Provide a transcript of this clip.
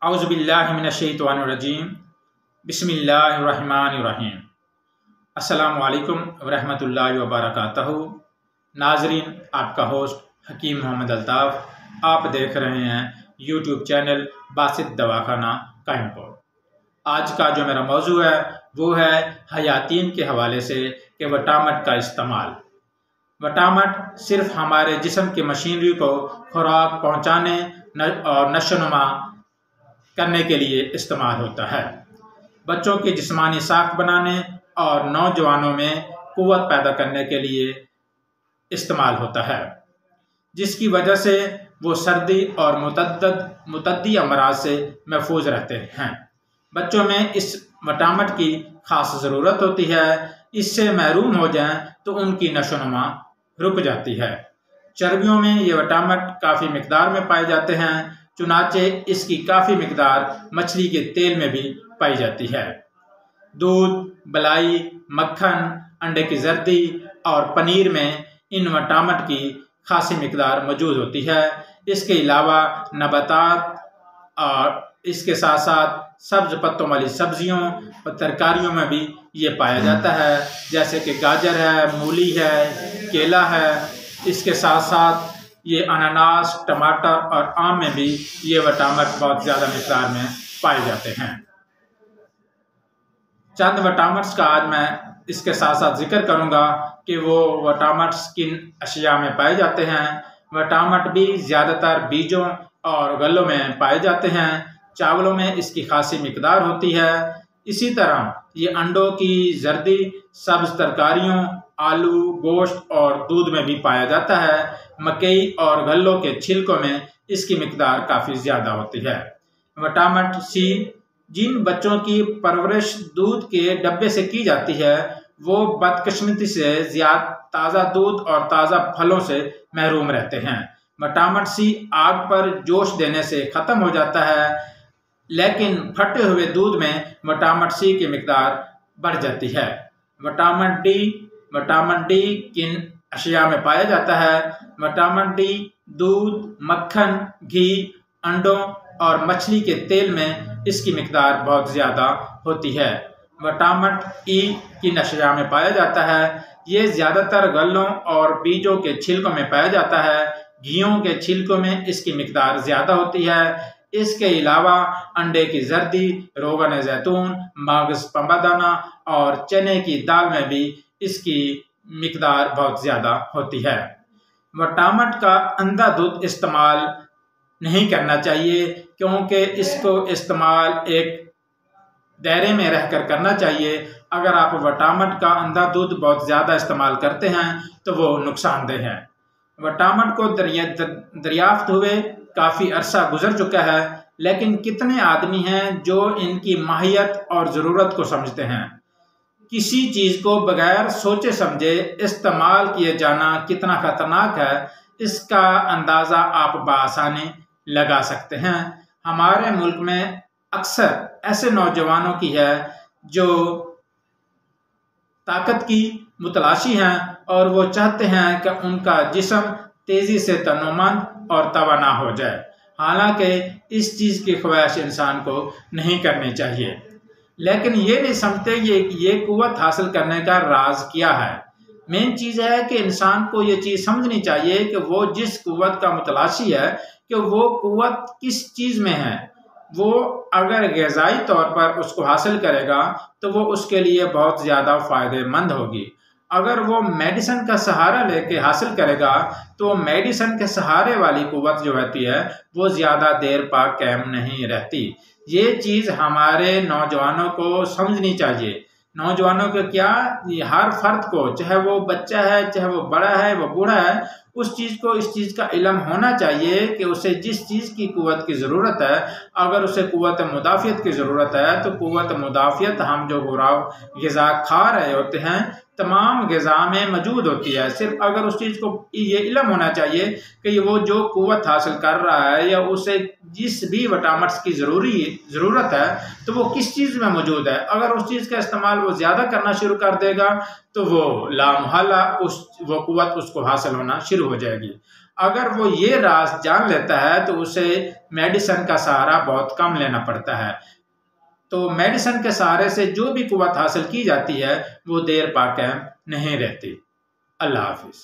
औज़ुबिल्लाहिमिनश्शैतानिर्रजीम बिस्मिल्लाहिर्रहमानिर्रहीम। अस्सलामु अलैकुम वरहमतुल्लाहि वबरकातुहू। नाजरीन, आपका होस्ट हकीम मोहम्मद अल्ताफ़। आप देख रहे हैं यूट्यूब चैनल बासित दवाखाना कायमपुर। आज का जो मेरा मौजू है वो है हयातीन के हवाले से कि वटामट का इस्तेमाल। वटामट सिर्फ हमारे जिस्म की मशीनरी को खुराक पहुँचाने और नशोनुमा करने के लिए इस्तेमाल होता है। बच्चों की जिस्मानी साख्त बनाने और नौजवानों में कुव्वत पैदा करने के लिए इस्तेमाल होता है, जिसकी वजह से वो सर्दी और मुतद्दी अमराज से महफूज रहते हैं। बच्चों में इस वटामट की खास ज़रूरत होती है। इससे महरूम हो जाएं तो उनकी नशोनुमा रुक जाती है। चर्बियों में ये वटामट काफ़ी मिकदार में पाए जाते हैं, चुनाचे इसकी काफ़ी मिकदार मछली के तेल में भी पाई जाती है। दूध, मलाई, मक्खन, अंडे की जर्दी और पनीर में इन वटामट की खासी मिकदार मौजूद होती है। इसके अलावा नबातात और इसके साथ साथ सब्ज पत्तों वाली सब्जियों और तरकारियों में भी ये पाया जाता है, जैसे कि गाजर है, मूली है, केला है। इसके साथ साथ ये अनानास, टमाटर और आम में भी ये वटामट बहुत ज़्यादा मिकदार में पाए जाते हैं। चंद वटामट्स का आज मैं इसके साथ साथ जिक्र करूंगा कि वो वटामट्स किन अशिया में पाए जाते हैं। वटामट भी ज़्यादातर बीजों और गल्लों में पाए जाते हैं। चावलों में इसकी खासी मिकदार होती है। इसी तरह ये अंडों की जर्दी, सब्ज तरकारियों, आलू, गोश्त और दूध में भी पाया जाता है। मकई और गल्लों के छिलकों में इसकी मिकदार काफ़ी ज़्यादा होती है। विटामिन सी, जिन बच्चों की परवरिश दूध के डब्बे से की जाती है वो बदकिस्मती से ज़्यादा ताज़ा दूध और ताज़ा फलों से महरूम रहते हैं। विटामिन सी आग पर जोश देने से ख़त्म हो जाता है, लेकिन फटे हुए दूध में विटामिन सी की मिकदार बढ़ जाती है। विटामिन डी किन अशिया में पाया जाता है। विटामिन डी दूध, मक्खन, घी, अंडों और मछली के तेल में इसकी मिकदार बहुत ज़्यादा होती है। विटामिन ई किन अशिया में पाया जाता है। ये ज़्यादातर गल्लों और बीजों के छिलकों में पाया जाता है। घियों के छिलकों में इसकी मिकदार ज़्यादा होती है। इसके अलावा अंडे की जर्दी, रोगन जैतून, मगज़, पम्बादाना और चने की दाल में भी इसकी मिकदार बहुत ज़्यादा होती है। विटामिन का अंधाधुंध इस्तेमाल नहीं करना चाहिए, क्योंकि इसको इस्तेमाल एक दायरे में रहकर करना चाहिए। अगर आप विटामिन का अंधाधुंध बहुत ज़्यादा इस्तेमाल करते हैं तो वो नुकसानदेह है। विटामिन को दरियाफ्त हुए काफ़ी अरसा गुजर चुका है, लेकिन कितने आदमी हैं जो इनकी माहियत और ज़रूरत को समझते हैं। किसी चीज़ को बगैर सोचे समझे इस्तेमाल किए जाना कितना ख़तरनाक है, इसका अंदाज़ा आप बआसानी लगा सकते हैं। हमारे मुल्क में अक्सर ऐसे नौजवानों की है जो ताकत की मुतलाशी हैं और वो चाहते हैं कि उनका जिस्म तेज़ी से तनोमंद और तवाना हो जाए। हालांकि इस चीज़ की ख्वाहिश इंसान को नहीं करनी चाहिए, लेकिन ये नहीं समझते ये कुव्वत हासिल करने का राज क्या है। मेन चीज़ है कि इंसान को ये चीज़ समझनी चाहिए कि वो जिस कुव्वत का मुतलाशी है कि वो कुव्वत किस चीज़ में है। वो अगर ग़िज़ाई तौर पर उसको हासिल करेगा तो वो उसके लिए बहुत ज़्यादा फ़ायदेमंद होगी। अगर वो मेडिसिन का सहारा लेके हासिल करेगा तो मेडिसिन के सहारे वाली कुव्वत जो रहती है वो ज़्यादा देर तक कायम नहीं रहती। ये चीज़ हमारे नौजवानों को समझनी चाहिए। नौजवानों को क्या, ये हर फर्द को, चाहे वो बच्चा है, चाहे वो बड़ा है, वो बूढ़ा है, उस चीज़ को इस चीज़ का इल्म होना चाहिए कि उसे जिस चीज़ की कुव्वत की ज़रूरत है, अगर उसे कुव्वत मुदाफ़ियत की ज़रूरत है तो कुव्वत मुदाफ़ियत हम जो ग़िज़ा खा रहे होते हैं तमाम ग़िज़ा में मौजूद होती है। सिर्फ अगर उस चीज़ को ये इल्म होना चाहिए कि वो जो कुव्वत हासिल कर रहा है या उसे जिस भी विटामिन्स की ज़रूरत है तो वो किस चीज़ में मौजूद है। अगर उस चीज़ का इस्तेमाल वो ज़्यादा करना शुरू कर देगा तो वो लामहला वो कुव्वत उसको हासिल होना शुरू हो जाएगी। अगर वो ये राज जान लेता है तो उसे मेडिसिन का सहारा बहुत कम लेना पड़ता है। तो मेडिसिन के सहारे से जो भी कुव्वत हासिल की जाती है वो देर पाकर नहीं रहती। अल्लाह हाफिज।